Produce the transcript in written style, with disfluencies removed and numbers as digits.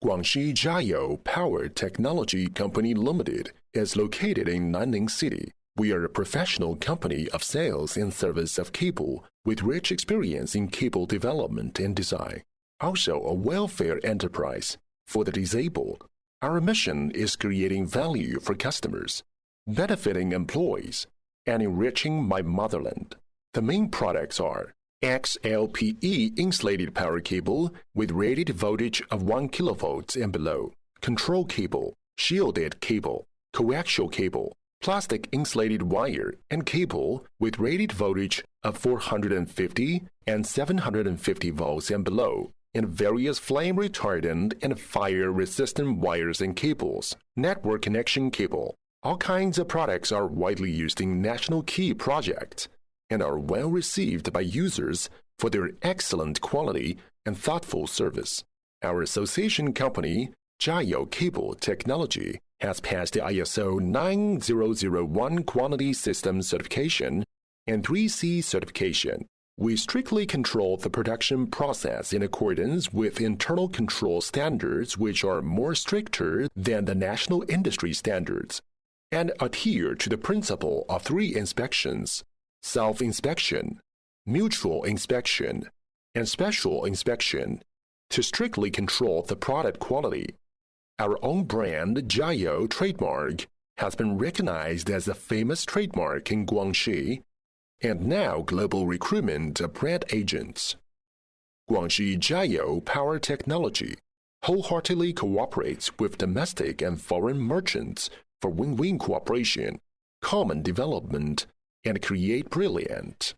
Guangxi Jiayou Power Technology Company Limited is located in Nanning City. We are a professional company of sales and service of cable with rich experience in cable development and design. Also a welfare enterprise for the disabled. Our mission is creating value for customers, benefiting employees, and enriching my motherland. The main products are XLPE insulated power cable with rated voltage of 1 kV and below, control cable, shielded cable, coaxial cable, plastic insulated wire and cable with rated voltage of 450 and 750 volts and below, and various flame retardant and fire resistant wires and cables, network connection cable. All kinds of products are widely used in national key projects and are well received by users for their excellent quality and thoughtful service. Our association company, Jiayou Cable Technology, has passed the ISO 9001 Quality System Certification and 3C Certification. We strictly control the production process in accordance with internal control standards which are more stricter than the national industry standards, and adhere to the principle of 3 inspections: self-inspection, mutual inspection, and special inspection, to strictly control the product quality. Our own brand, Jiayou trademark, has been recognized as a famous trademark in Guangxi, and now global recruitment of brand agents. Guangxi Jiayou Power Technology wholeheartedly cooperates with domestic and foreign merchants for win-win cooperation, common development, and create brilliant